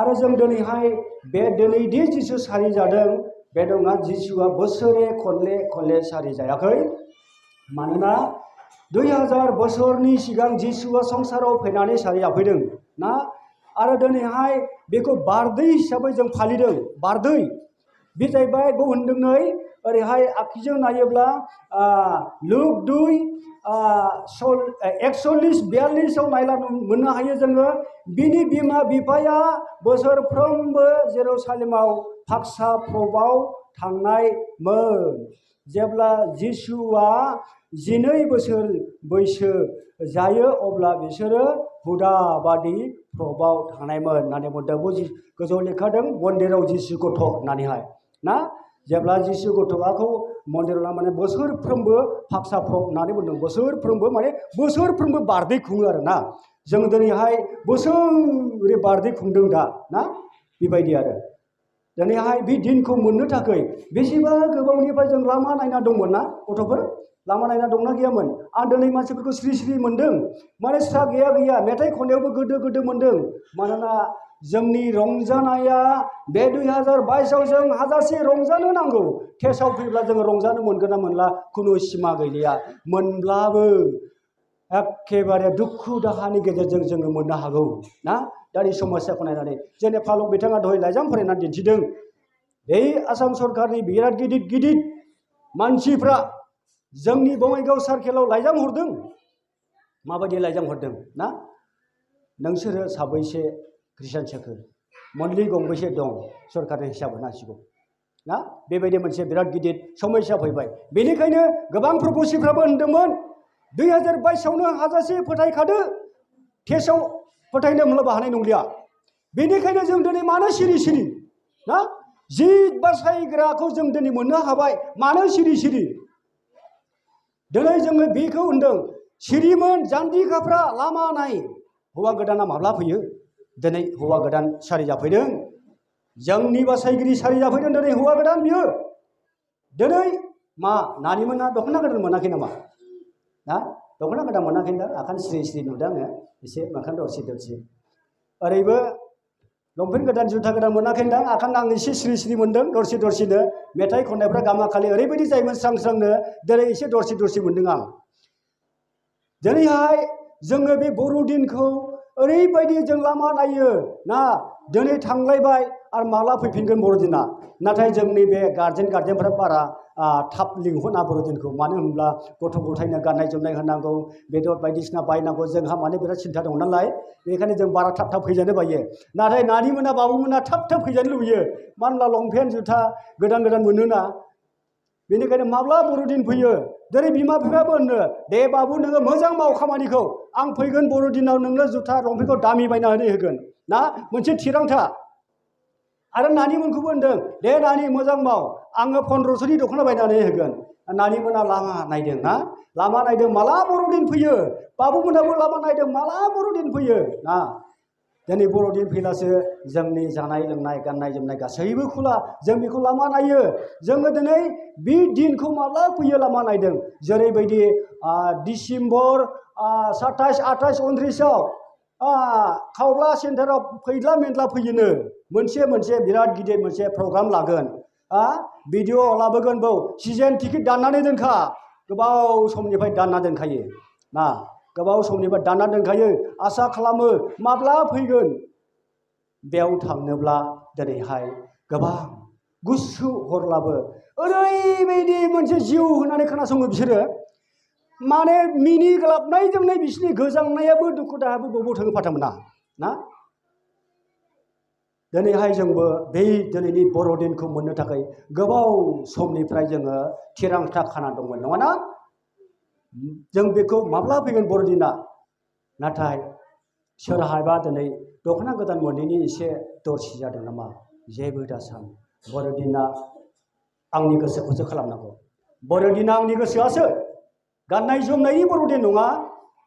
आरो जों दिनैहाय बे दिनैदि जिसु सारि जादों बे नङा जिसुआ बोसोरे खनले सारि जायाखै। मानोना 2000 बोसोरनि सिगां जिसुआ संसाराव फैनानै सारि जाफैदों ना। आरो दिनैहाय बेखौ बारदै हिसाबै जों फालिदों। बारदै बे जाहैबाय बे होनदों नै ओरैहाय आखिजों नायोब्ला लुक 2:41-42 नायला मोननो हायो जोङो। बिनि बिमा बिफाया बोसोरफ्रोमबो जेरुसालेमाव फाक्सा प्रबाव थांनायमोन। जेब्ला जिसुआ 12 बोसोर बैसो जायो अब्ला बिसोरो हुदा बादि प्रबाव थांनायमोन होननानै बुंदों। गोजौआव लिरखादों मन्दिराव जिसु गथ' होननानैहाय ना। जेब्ला जिसु गथ'आखौ मन्दिराव लांनानै बोसोरफ्रोमबो फाक्सा प्रब होननानै बुंदों। बोसोरफ्रोमबो बारदै खुङो आरो ना। जों दिनैहाय बोसोरै बारदै खुंदों दा ना। बेबायदि आरो दिनैहाय बे दिनखौ मोननो थाखाय बेसेबा गोबावनिफ्राय जों लामा नायना दंमोन ना गथ'फोर। लामा नायना दंना गैयामोन? आं दिनै मानसिफोरखौ स्रि मोनदों। माने स्रा गैया मेथाइ खननायावबो गोदो मोनदों। मानोना जोंनि रंजानाया बे 2022आव जों हाजासे रंजानो नांगौ। टेस्टआव फैब्ला जोङो रंजानो मोनगोन ना मोनला खुनु सिमा गैलिया। मोनब्लाबो एखेबारे दुखु दाहानि गेजेरजों जोङो मोननो हागौ ना। दानि समस्याखौ नायनानै जेने फालक बिथाङा दहाय लाइजाम फरायनानै दिन्थिदों। बे आसाम सरकारनि बिराद गिदिर मानसिफ्रा जोंनि बङाइगाव सार्केलाव लाइजाम हरदों। माबायदि लाइजाम हरदों ना। नोंसोरो साबैसे ख्रिस्टान सोखो? मन्डलि गंबैसे दं सरकारनि हिसाब होनांसिगौ ना। बेबायदि मोनसे बिराद गिदिर समस्या फैबाय। बेनिखायनो गोबां प्रफेसिफ्राबो होनदोंमोन 2022आवनो हाजासे फोथायखादो। टेस्टआव फोथायनो मोनब्ला हानाय नंलिया। बेनिखायनो जों दिनै मानो सिरि ना। जित बासायग्राखौ जों दिनै मोननो हाबाय। मानो सिरि? दिनै जोङो बेखौ होनदों सिरिमोन जान्दिखाफ्रा लामा नाय। हौवा गोदाना माब्ला फैयो? दिनै हौवा गोदान सारि जाफैदों। जोंनि बासायगिरि सारि जाफैदों दिनै हौवा गोदान बियो। दिनै मा नानिमोना दख'ना गोदान मोनाखै नामा ना? दख'ना गोदान मोनाखै दा आखान सिरि नुदों आङो एसे मोखां दरसि ओरैबो लंपेन्ट गोदान जुथा गोदान मोनाखै दां। आखान आं एसे सिरि मोन्दों दरसिनो। मेथाइ खननायफ्रा गामाखालि ओरैबायदि जायोमोन स्रांनो। दिनै एसे दरसि मोन्दों आं। दिनैहाय जोङो बे बर'दिनखौ ओरैबायदि जों लामा नायो ना। दिनै थांलायबाय आरो माला फैफिनगोन बर'दिना। नाथाय जोंनि बे गार्जेनफ्रा बारा थाब लिंहरना बर'दिनखौ। मानो होनब्ला गथ' गथायनो गाननाय जोमनाय होनांगौ, बेदर बायदिसिना बायनांगौ। जोंहा माने बिराद सिन्था दं नालाय बेनिखायनो जों बारा थाब फैजानो बायो। नाथाय नानिमोना बाबुमोना थाब फैजानो लुबैयो। मानो होनब्ला लंपेन्ट जुथा गोदान मोनोना। बेनिखायनो माब्ला बर'दिन फैयो। दिनै बिमा बिफायाबो होनो दे बाबु नोङो मोजां माव खामानिखौ। आं फैगोन बर'दिनाव नोंनो जुथा लंपेन्टखौ दामि बायनानै होगोन ना। मोनसे थिरांथा। आरो नानिमोनखौबो होनदों दे नानि मोजां माव आङो 1500नि दख'ना बायनानै होगोन। नानिमोना लामा नायदों ना। लामा नायदों माला बर'दिन फैयो। बाबुमोनाबो लामा नायदों माला बर'दिन फैयो ना। दिनै बर'दिन फैब्लासो जोंनि जानाय लोंनाय गाननाय जोमनाय गासैबो खुला। जों बेखौ लामा नायो। जोङो दिनै बे दिनखौ माब्ला फैयो लामा नायदों। जेरैबायदि डिसेम्बर 27, 28, 29आव खावब्ला सेन्टाराव फैद्ला मेन्ला फैयोनो। मोनसे बिराद गिदिर मोनसे प्रग्राम लागोन। भिडिअ लाबोगोन बाव सिजोन टिकेट दाननानै दोनखा। गोबाव समनिफ्राय दानना दोनखायो ना। गोबाव समनिफ्राय दानना दोनखायो। आसा खालामो माब्ला फैगोन। बेयाव थांनोब्ला दिनैहाय गोबां गुसु हरब्लाबो ओरैबायदि मोनसे जिउ होनानै खोनासङो बिसोरो। माने मिनिग्लाबनायजोंनो बिसोरनि गोजांनायाबो दुखु दाहायाबो बबाव थाङो फाथा मोना ना। दिनैहाय जोंबो बे दिनैनि बर'दिनखौ मोननो थाखाय गोबाव समनिफ्राय जोङो थिरांथा खाना दंमोन नङाना। जों बेखौ माब्ला फैगोन बर'दिना। नाथाय सोरहाबा दिनै दख'ना गोदान मोनैनि एसे दरसि जादों नामा। जेबो दासान। बर'दिना आंनि गोसोखौसो खालामनांगौ। बर'दिना आंनि गोसोआसो। गाननाय जोमनायनि बर'दिन नङा।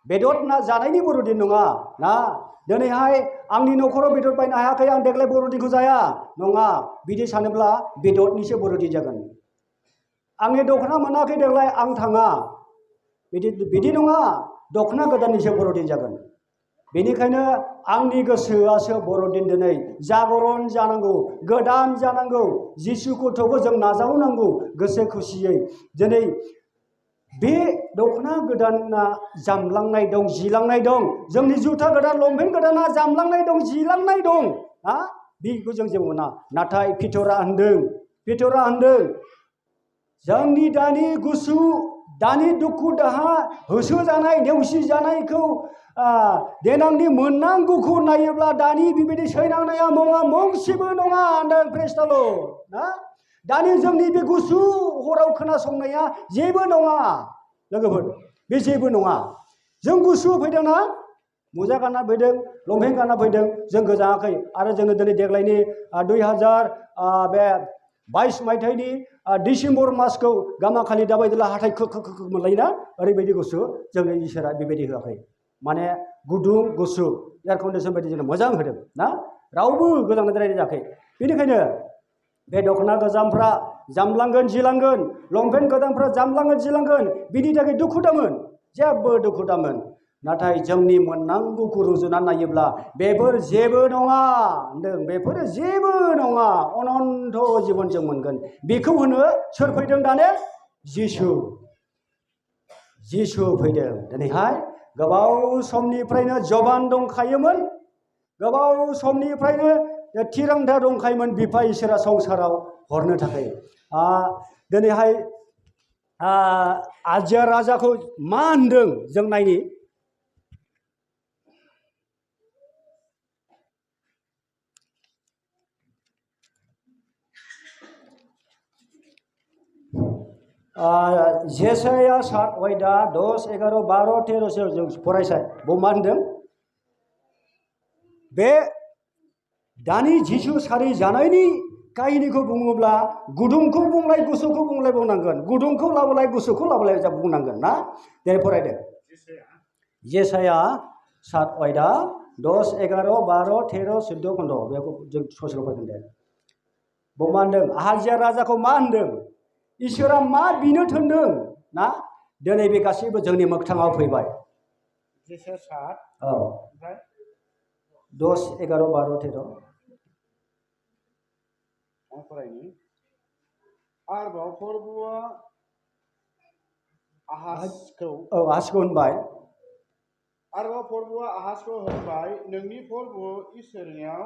बेदर ना जानायनि बर'दिन नङा ना। दिनैहाय आंनि न'खराव बेदर बायनो हायाखै आं देग्लाय बर'दिनखौ जाया नङा। बिदि सानोब्ला बेदरनिसो बर'दिन जागोन। आंनि दख'ना मोनाखै देग्लाय आं थाङा बिदि नङा। दख'ना गोदाननिसो बर'दिन जागोन। बेनिखायनो आंनि गोसोआसो बर'दिन दिनै जागरण जानांगौ, गोदान जानांगौ। जिसु गथ'खौ जों नाजावनांगौ गोसो खुसियै। दिनै बे दखना गोदाना जामलांनाय दं, जिलांनाय दं। जोंनि जुथा गोदान, लंपेन्ट गोदाना जामलांनाय दं, जिलांनाय दं। बेखौ जों जेबो मोना। नाथाय पितरा होनदों जोंनि दानि गुसु, दानि दुखु दाहा होसोजानाय, नेवसिजानायखौ देनांनि मोननांगौखौ नायोब्ला दानि बेबायदि सैनांनाया मोनसेबो नङा होनदों। प्रेज द लर्ड। दानि जोंनि बे गुसु हराव खोनासंनाया जेबो नङा लोगोफोर, बे जेबो नङा। जों गुसु फैदोंना, मुजा गानना फैदों, लंपेन्ट गानना फैदों, जों गोजाङाखै। आरो जोङो दिनै देग्लायनि 2022 मायथाइनि डिसेम्बर मासखौ गामाखालि दाबायदिला हाथाय मोनलायोना, ओरैबायदि गुसु जोंनि इसोरा बेबायदि होआखै। माने गुदुं गुसु एयार कन्डिसन बायदि जोंनो मोजां होदों ना, रावबो गोजांनाय जायाखै। बेनिखायनो बे दखना गोजामफ्रा जामलांगोन, जिलांगोन, लंपेन्ट गोदानफ्रा जामलांगोन, जिलांगोन। बिनि थाखाय दुखु दामोन, जेबो दुखु दामोन। नाथाय जोंनि मोननांगौखौ रुजुनानै नायोब्ला बेफोर जेबो नङा होनदों। बेफोर जेबो नङा, अनन्त जिबन जों मोनगोन। बेखौ होनो सोर फैदों दाने? जिसु फैदों। दिनैहाय गोबाव समनिफ्रायनो जबान दंखायोमोन, गोबाव समनिफ्रायनो थिरांथा दंखायोमोन बिफा इसोरा संसाराव हरनो थाखाय। दिनैहाय आजिया राजाखौ मा होनदों जों नायनि। जेसाया 7 वायदा 10, 11, 12, 13 जों फरायसा बेयाव मा होनदों? बे दानि जिसु सारि जानायनि काहिनिखौ बुङोब्ला गुदुंखौ बुंलाय, गुसुखौ बुंलाय बुंनांगोन। गुदुंखौ लाबोलाय, गुसुखौ लाबोलाय बुंनांगोन ना। दे फरायदो। जेसाया 7 वायदा 10, 11, 12, 13, 14, 15 बेखौ जों ससेल फरायगोन दे। बेयाव मा होनदों? आहाजिया राजाखौ मा होनदों? इसोरा मा बिनो थोनदों ना, दिनै बे गासैबो जोंनि मोगथाङाव फैबाय। 10, 11, 12, 13 फरायनि। आरोबाव फोरबोआ आहाजखौ होनबाय। आरोबाव फोरबोआ आहाजखौ होनबाय, नोंनि फोरबो इसोरनियाव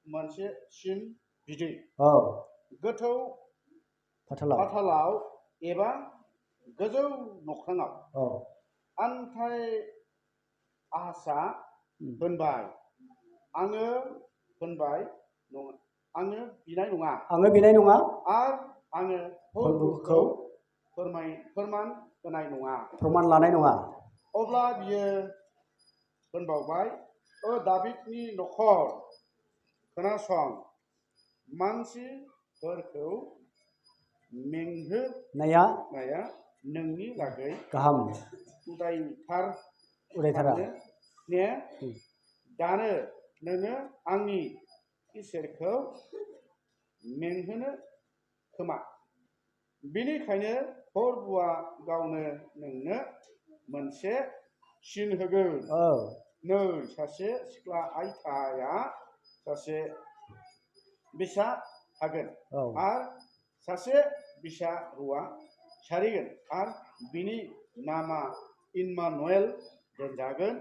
मोनसे सिन बिदै गोथौ फाथालाव एबा गोजौ नख्राङाव। आन्थाय आहाजआ होनबाय, आङो बिनाय नङा आरो आङो फोरबोखौ फोरमान लानाय नङा। अब्ला बियो होनबावबाय, ओ दाबिदनि नखर, खोनासं, मानसिफोरखौ मेंहोनाया नोंनि लागै गाहाम उदायथारा ने? दानो नोङो आंनि इसोरखौ मेंहोनो खोमा। बेनिखायनो फोरबोआ गावनो नोंनो मोनसे सिन होगोन। नै सासे सिख्ला आइथाया सासे बिसा हागोन आरो सासे बिसा रुवा सारिगोन आरो बिनि नामा इम्मानुएल दोनजागोन।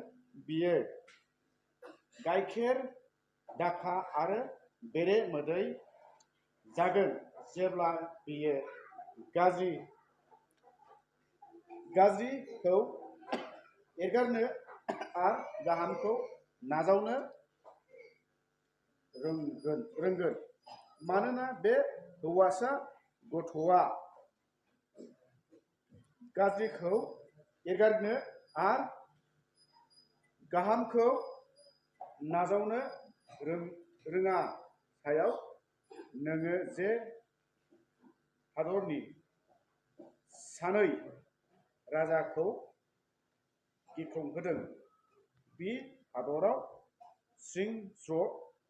बियो गाइखेर दाखा आरो बेरे मोदै जागोन जेब्ला बियो गाज्रिखौ एरगारनो आरो गाहामखौ नाजावनो रोंगोन। मानोना बे हौवासा गथ'आ गाज्रिखौ एरगारनो आरो गाहामखौ नाजावनो रोङा सायाव नोङो जे हादरनि सानै राजाखौ गिख्रंहोदों, बे हादराव सिं स्र'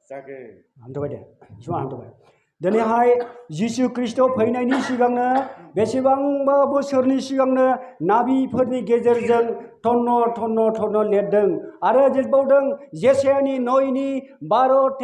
जागोन। हामदोबाय। दिनैहाय जिसु ख्रिस्ट' फैनायनि सिगांनो बेसेबांबा बोसोरनि सिगांनो नाबिफोरनि गेजेरजों थन्न थन्न थन्न लिरदों। आरो लिरबावदों जेसायानि 9:12